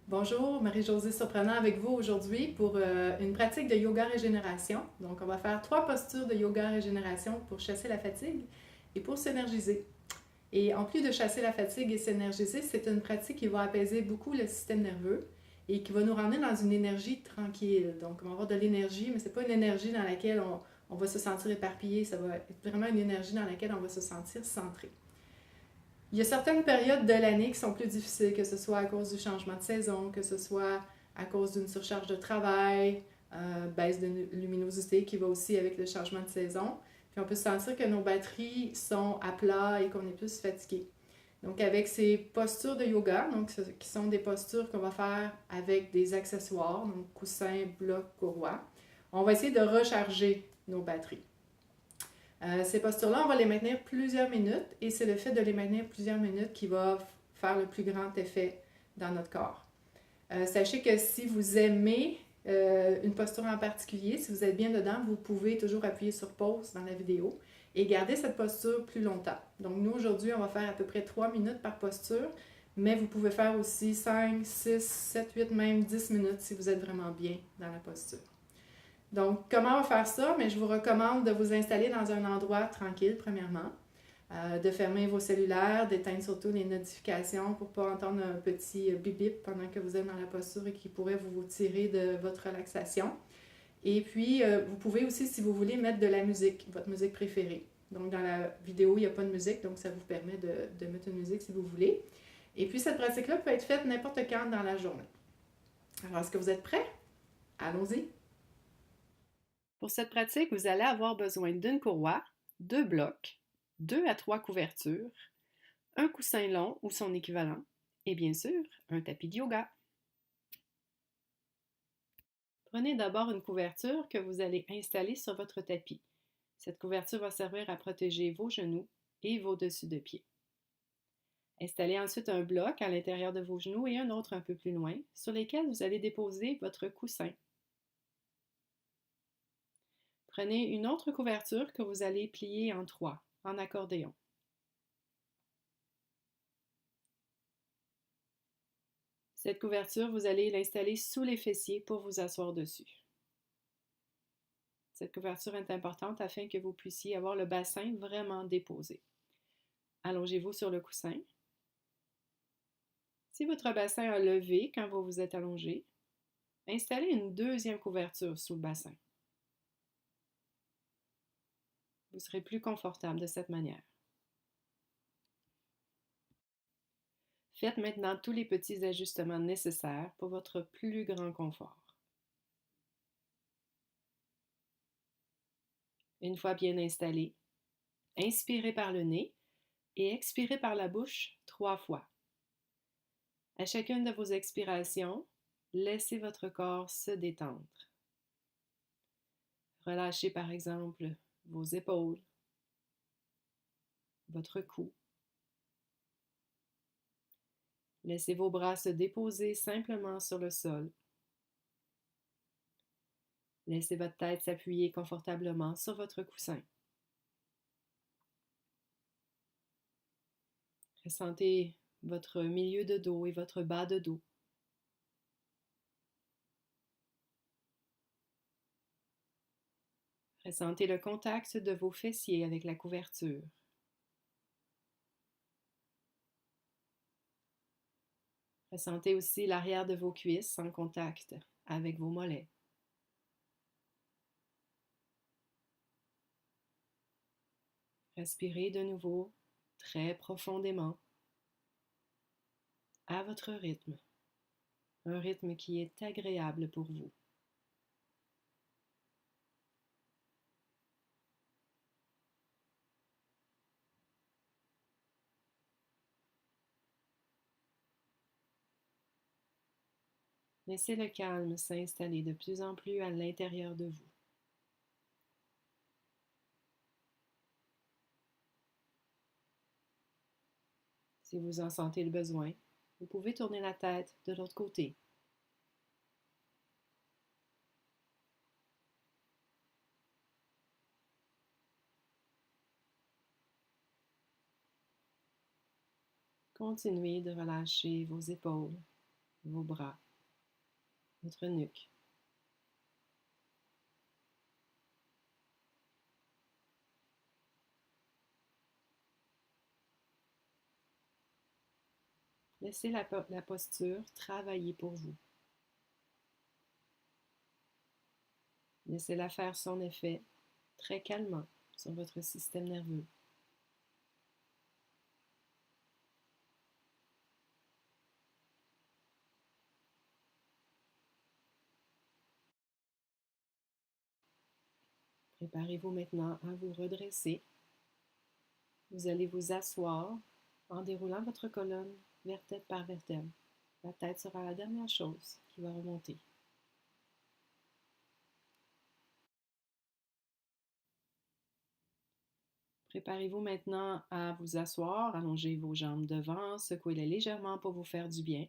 Bonjour, Marie-Josée Surprenant avec vous aujourd'hui pour une pratique de yoga régénération. Donc, on va faire 3 postures de yoga régénération pour chasser la fatigue et pour s'énergiser. Et en plus de chasser la fatigue et s'énergiser, c'est une pratique qui va apaiser beaucoup le système nerveux et qui va nous ramener dans une énergie tranquille. Donc, on va avoir de l'énergie, mais ce n'est pas une énergie dans laquelle on va se sentir éparpillé, ça va être vraiment une énergie dans laquelle on va se sentir centré. Il y a certaines périodes de l'année qui sont plus difficiles, que ce soit à cause du changement de saison, que ce soit à cause d'une surcharge de travail, baisse de luminosité qui va aussi avec le changement de saison. Puis on peut sentir que nos batteries sont à plat et qu'on est plus fatigué. Donc avec ces postures de yoga, donc qui sont des postures qu'on va faire avec des accessoires, donc coussins, blocs, courroies, on va essayer de recharger nos batteries. Ces postures-là, on va les maintenir plusieurs minutes et c'est le fait de les maintenir plusieurs minutes qui va faire le plus grand effet dans notre corps. Sachez que si vous aimez une posture en particulier, si vous êtes bien dedans, vous pouvez toujours appuyer sur pause dans la vidéo et garder cette posture plus longtemps. Donc nous, aujourd'hui, on va faire à peu près 3 minutes par posture, mais vous pouvez faire aussi 5, 6, 7, 8, même 10 minutes si vous êtes vraiment bien dans la posture. Donc, comment on va faire ça? Mais je vous recommande de vous installer dans un endroit tranquille, premièrement, de fermer vos cellulaires, d'éteindre surtout les notifications pour ne pas entendre un petit bip bip pendant que vous êtes dans la posture et qui pourrait vous tirer de votre relaxation. Et puis, vous pouvez aussi, si vous voulez, mettre de la musique, votre musique préférée. Donc, dans la vidéo, il n'y a pas de musique, donc ça vous permet de mettre une musique si vous voulez. Et puis, cette pratique-là peut être faite n'importe quand dans la journée. Alors, est-ce que vous êtes prêts? Allons-y! Pour cette pratique, vous allez avoir besoin d'une courroie, 2 blocs, 2 à 3 couvertures, un coussin long ou son équivalent et bien sûr un tapis de yoga. Prenez d'abord une couverture que vous allez installer sur votre tapis. Cette couverture va servir à protéger vos genoux et vos dessus de pied. Installez ensuite un bloc à l'intérieur de vos genoux et un autre un peu plus loin sur lesquels vous allez déposer votre coussin. Prenez une autre couverture que vous allez plier en 3, en accordéon. Cette couverture, vous allez l'installer sous les fessiers pour vous asseoir dessus. Cette couverture est importante afin que vous puissiez avoir le bassin vraiment déposé. Allongez-vous sur le coussin. Si votre bassin a levé quand vous vous êtes allongé, installez une deuxième couverture sous le bassin. Vous serez plus confortable de cette manière. Faites maintenant tous les petits ajustements nécessaires pour votre plus grand confort. Une fois bien installé, inspirez par le nez et expirez par la bouche 3 fois. À chacune de vos expirations, laissez votre corps se détendre. Relâchez par exemple vos épaules, votre cou. Laissez vos bras se déposer simplement sur le sol. Laissez votre tête s'appuyer confortablement sur votre coussin. Ressentez votre milieu de dos et votre bas de dos. Ressentez le contact de vos fessiers avec la couverture. Ressentez aussi l'arrière de vos cuisses en contact avec vos mollets. Respirez de nouveau très profondément à votre rythme, un rythme qui est agréable pour vous. Laissez le calme s'installer de plus en plus à l'intérieur de vous. Si vous en sentez le besoin, vous pouvez tourner la tête de l'autre côté. Continuez de relâcher vos épaules, vos bras, votre nuque. Laissez la posture travailler pour vous. Laissez-la faire son effet très calmant sur votre système nerveux. Préparez-vous maintenant à vous redresser. Vous allez vous asseoir en déroulant votre colonne vertèbre par vertèbre. La tête sera la dernière chose qui va remonter. Préparez-vous maintenant à vous asseoir, allongez vos jambes devant, secouez-les légèrement pour vous faire du bien.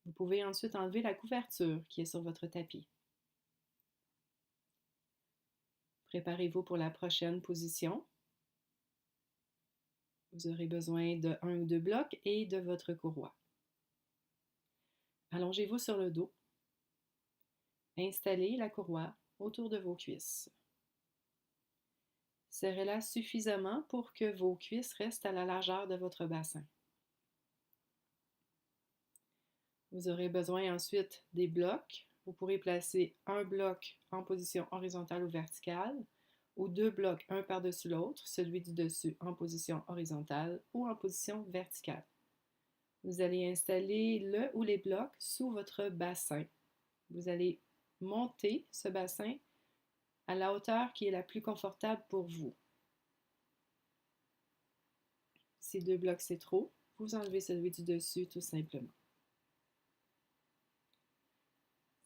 Vous pouvez ensuite enlever la couverture qui est sur votre tapis. Préparez-vous pour la prochaine position. Vous aurez besoin de 1 ou 2 blocs et de votre courroie. Allongez-vous sur le dos. Installez la courroie autour de vos cuisses. Serrez-la suffisamment pour que vos cuisses restent à la largeur de votre bassin. Vous aurez besoin ensuite des blocs. Vous pourrez placer un bloc en position horizontale ou verticale, ou 2 blocs un par-dessus l'autre, celui du dessus en position horizontale ou en position verticale. Vous allez installer le ou les blocs sous votre bassin. Vous allez monter ce bassin à la hauteur qui est la plus confortable pour vous. Si 2 blocs c'est trop, vous enlevez celui du dessus tout simplement.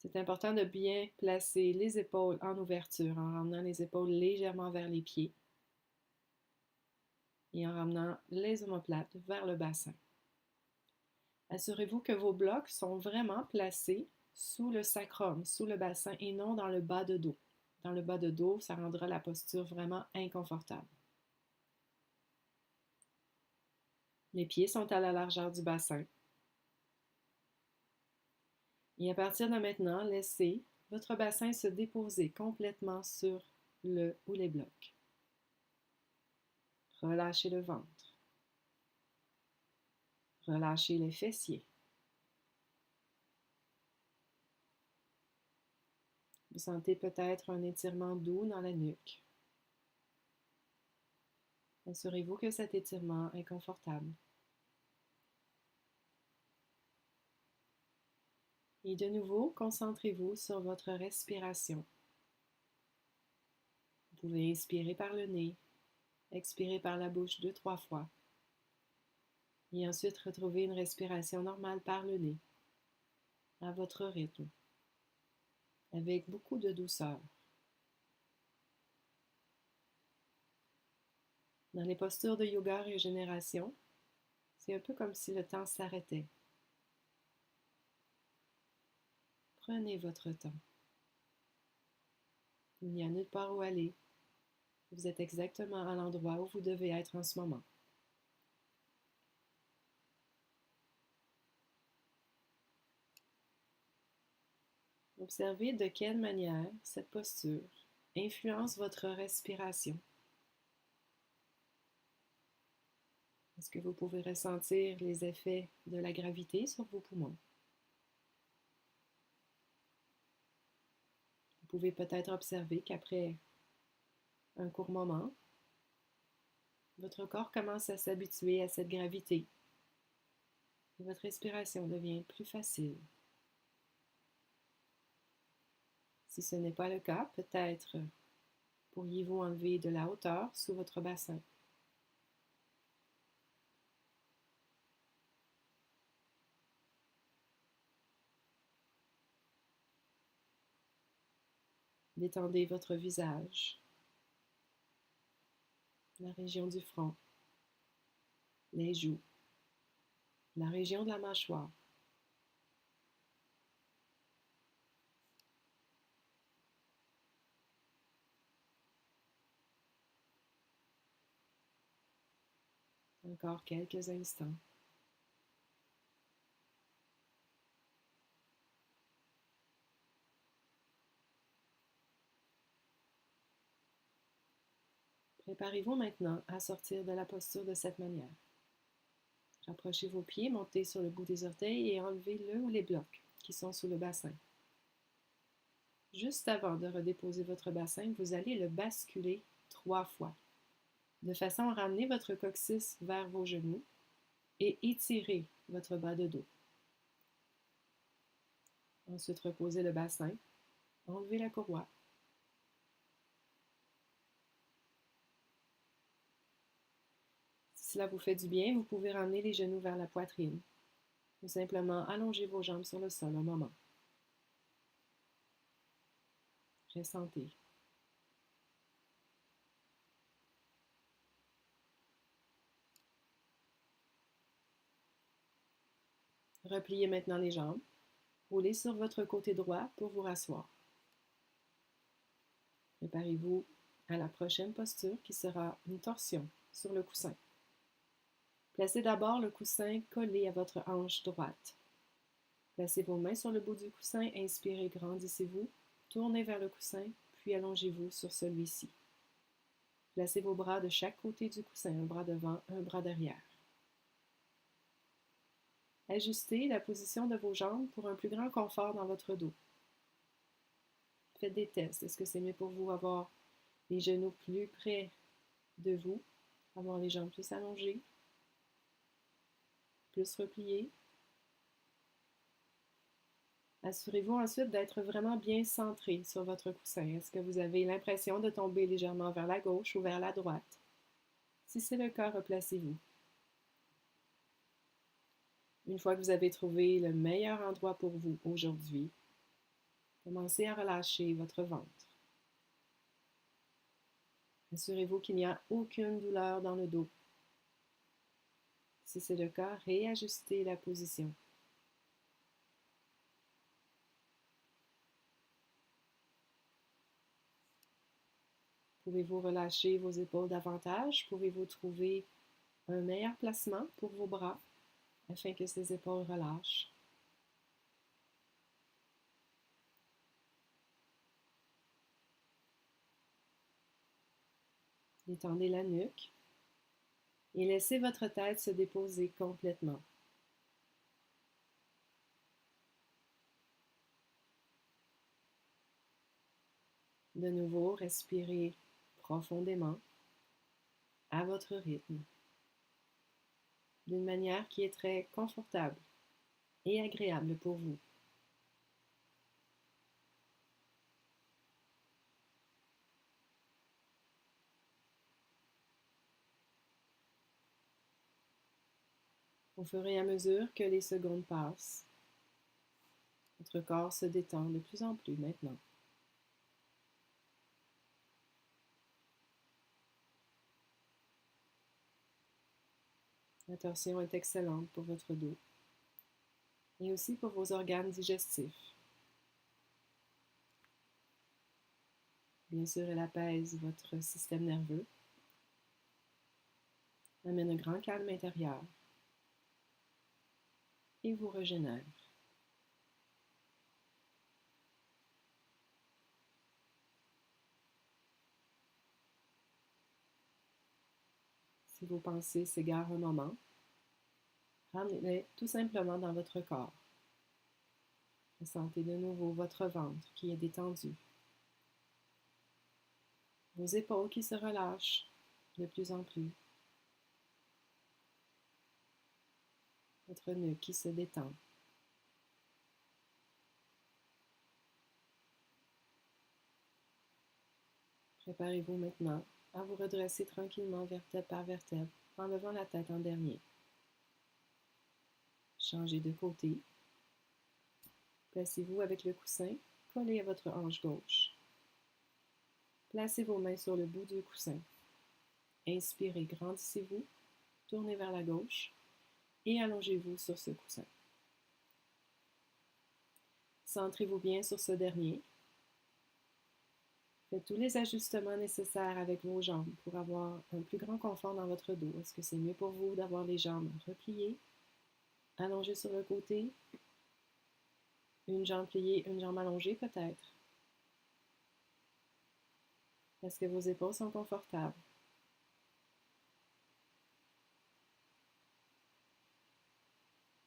C'est important de bien placer les épaules en ouverture en ramenant les épaules légèrement vers les pieds et en ramenant les omoplates vers le bassin. Assurez-vous que vos blocs sont vraiment placés sous le sacrum, sous le bassin et non dans le bas de dos. Dans le bas de dos, ça rendra la posture vraiment inconfortable. Les pieds sont à la largeur du bassin. Et à partir de maintenant, laissez votre bassin se déposer complètement sur le ou les blocs. Relâchez le ventre. Relâchez les fessiers. Vous sentez peut-être un étirement doux dans la nuque. Assurez-vous que cet étirement est confortable. Et de nouveau, concentrez-vous sur votre respiration. Vous pouvez inspirer par le nez, expirer par la bouche 2-3 fois. Et ensuite retrouver une respiration normale par le nez, à votre rythme, avec beaucoup de douceur. Dans les postures de yoga régénération, c'est un peu comme si le temps s'arrêtait. Prenez votre temps. Il n'y a nulle part où aller. Vous êtes exactement à l'endroit où vous devez être en ce moment. Observez de quelle manière cette posture influence votre respiration. Est-ce que vous pouvez ressentir les effets de la gravité sur vos poumons? Vous pouvez peut-être observer qu'après un court moment, votre corps commence à s'habituer à cette gravité et votre respiration devient plus facile. Si ce n'est pas le cas, peut-être pourriez-vous enlever de la hauteur sous votre bassin. Détendez votre visage, la région du front, les joues, la région de la mâchoire. Encore quelques instants. Préparez-vous maintenant à sortir de la posture de cette manière. Rapprochez vos pieds, montez sur le bout des orteils et enlevez le ou les blocs qui sont sous le bassin. Juste avant de redéposer votre bassin, vous allez le basculer 3 fois, de façon à ramener votre coccyx vers vos genoux et étirer votre bas de dos. Ensuite, reposez le bassin, enlevez la courroie. Si cela vous fait du bien, vous pouvez ramener les genoux vers la poitrine ou simplement allonger vos jambes sur le sol un moment. Ressentez. Repliez maintenant les jambes. Roulez sur votre côté droit pour vous rasseoir. Préparez-vous à la prochaine posture qui sera une torsion sur le coussin. Placez d'abord le coussin collé à votre hanche droite. Placez vos mains sur le bout du coussin, inspirez, grandissez-vous, tournez vers le coussin, puis allongez-vous sur celui-ci. Placez vos bras de chaque côté du coussin, un bras devant, un bras derrière. Ajustez la position de vos jambes pour un plus grand confort dans votre dos. Faites des tests. Est-ce que c'est mieux pour vous avoir les genoux plus près de vous, avoir les jambes plus allongées, plus repliées? Assurez-vous ensuite d'être vraiment bien centré sur votre coussin. Est-ce que vous avez l'impression de tomber légèrement vers la gauche ou vers la droite? Si c'est le cas, replacez-vous. Une fois que vous avez trouvé le meilleur endroit pour vous aujourd'hui, commencez à relâcher votre ventre. Assurez-vous qu'il n'y a aucune douleur dans le dos. Si c'est le cas, réajustez la position. Pouvez-vous relâcher vos épaules davantage? Pouvez-vous trouver un meilleur placement pour vos bras afin que ces épaules relâchent? Détendez la nuque et laissez votre tête se déposer complètement. De nouveau, respirez profondément à votre rythme, d'une manière qui est très confortable et agréable pour vous. Au fur et à mesure que les secondes passent, votre corps se détend de plus en plus maintenant. La torsion est excellente pour votre dos et aussi pour vos organes digestifs. Bien sûr, elle apaise votre système nerveux, amène un grand calme intérieur et vous régénère. Si vos pensées s'égarent un moment, ramenez-les tout simplement dans votre corps. Ressentez de nouveau votre ventre qui est détendu, vos épaules qui se relâchent de plus en plus, votre nuque qui se détend. Préparez-vous maintenant à vous redresser tranquillement vertèbre par vertèbre en levant la tête en dernier. Changez de côté. Placez-vous avec le coussin collé à votre hanche gauche. Placez vos mains sur le bout du coussin. Inspirez, grandissez-vous, tournez vers la gauche et allongez-vous sur ce coussin. Centrez-vous bien sur ce dernier. Faites tous les ajustements nécessaires avec vos jambes pour avoir un plus grand confort dans votre dos. Est-ce que c'est mieux pour vous d'avoir les jambes repliées, allongées sur le côté, une jambe pliée, une jambe allongée peut-être? Est-ce que vos épaules sont confortables?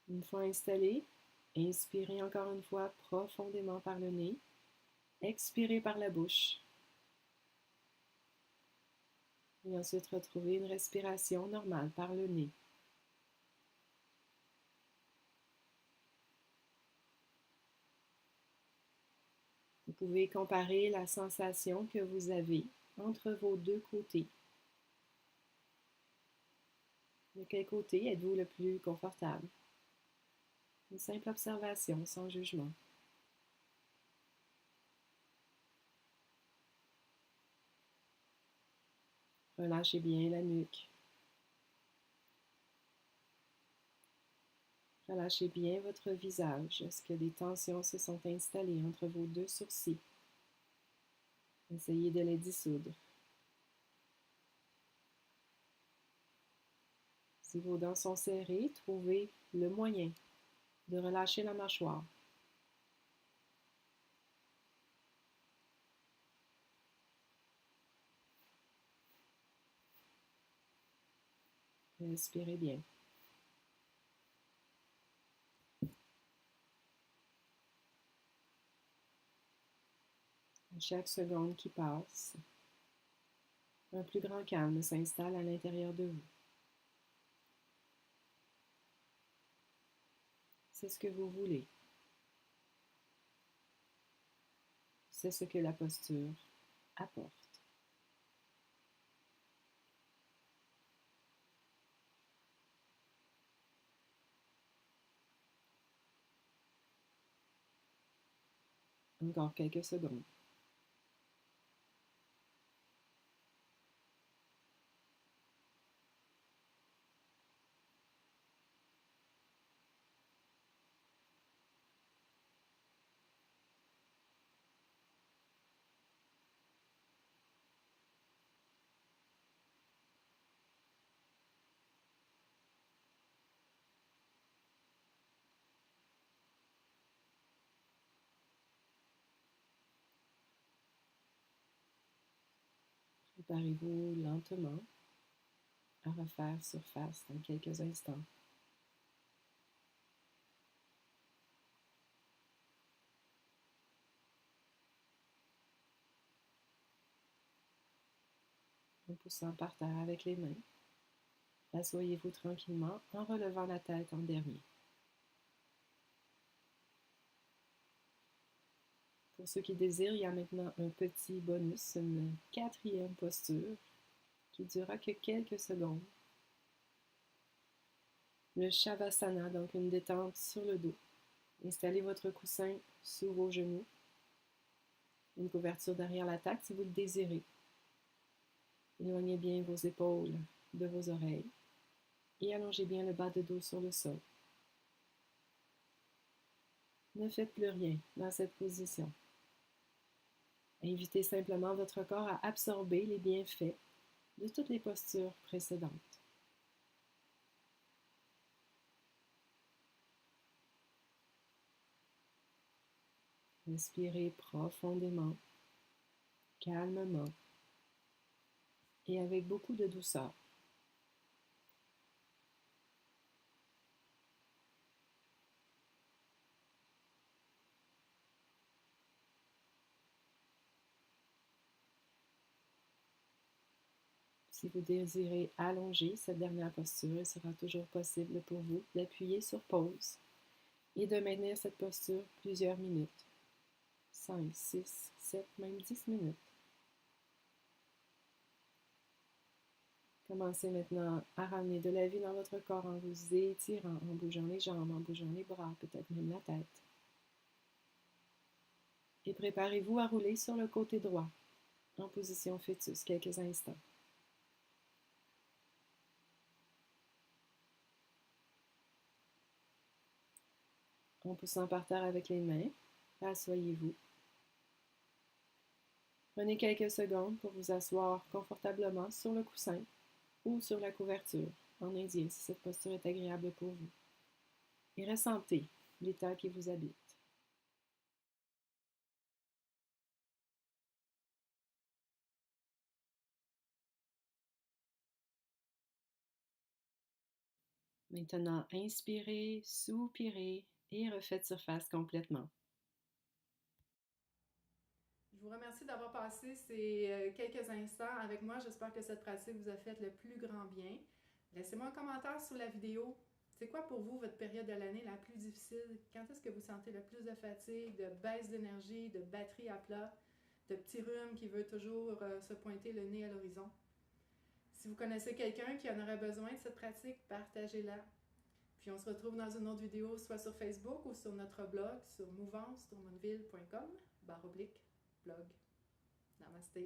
Une fois installé, inspirez encore une fois profondément par le nez. Expirez par la bouche. Et ensuite, retrouvez une respiration normale par le nez. Vous pouvez comparer la sensation que vous avez entre vos deux côtés. De quel côté êtes-vous le plus confortable? Une simple observation, sans jugement. Relâchez bien la nuque. Relâchez bien votre visage. Est-ce que des tensions se sont installées entre vos deux sourcils? Essayez de les dissoudre. Si vos dents sont serrées, trouvez le moyen de relâcher la mâchoire. Respirez bien. À chaque seconde qui passe, un plus grand calme s'installe à l'intérieur de vous. C'est ce que vous voulez. C'est ce que la posture apporte. Encore quelques secondes. Préparez-vous lentement à refaire surface dans quelques instants. En poussant par terre avec les mains, asseyez-vous tranquillement en relevant la tête en dernier. Pour ceux qui désirent, il y a maintenant un petit bonus, une quatrième posture qui durera que quelques secondes. Le Shavasana, donc une détente sur le dos. Installez votre coussin sous vos genoux. Une couverture derrière la tête si vous le désirez. Éloignez bien vos épaules de vos oreilles et allongez bien le bas de dos sur le sol. Ne faites plus rien dans cette position. Invitez simplement votre corps à absorber les bienfaits de toutes les postures précédentes. Inspirez profondément, calmement et avec beaucoup de douceur. Si vous désirez allonger cette dernière posture, il sera toujours possible pour vous d'appuyer sur pause et de maintenir cette posture plusieurs minutes. 5, 6, 7, même 10 minutes. Commencez maintenant à ramener de la vie dans votre corps en vous étirant, en bougeant les jambes, en bougeant les bras, peut-être même la tête. Et préparez-vous à rouler sur le côté droit, en position fœtus, quelques instants. En poussant par terre avec les mains, asseyez-vous. Prenez quelques secondes pour vous asseoir confortablement sur le coussin ou sur la couverture, en indien si cette posture est agréable pour vous. Et ressentez l'état qui vous habite. Maintenant, inspirez, soupirez et refaites surface complètement. Je vous remercie d'avoir passé ces quelques instants avec moi. J'espère que cette pratique vous a fait le plus grand bien. Laissez-moi un commentaire sous la vidéo. C'est quoi pour vous votre période de l'année la plus difficile? Quand est-ce que vous sentez le plus de fatigue, de baisse d'énergie, de batterie à plat, de petit rhume qui veut toujours se pointer le nez à l'horizon? Si vous connaissez quelqu'un qui en aurait besoin de cette pratique, partagez-la. Puis on se retrouve dans une autre vidéo, soit sur Facebook ou sur notre blog sur mouvancedourmonville.com/blog. Namaste.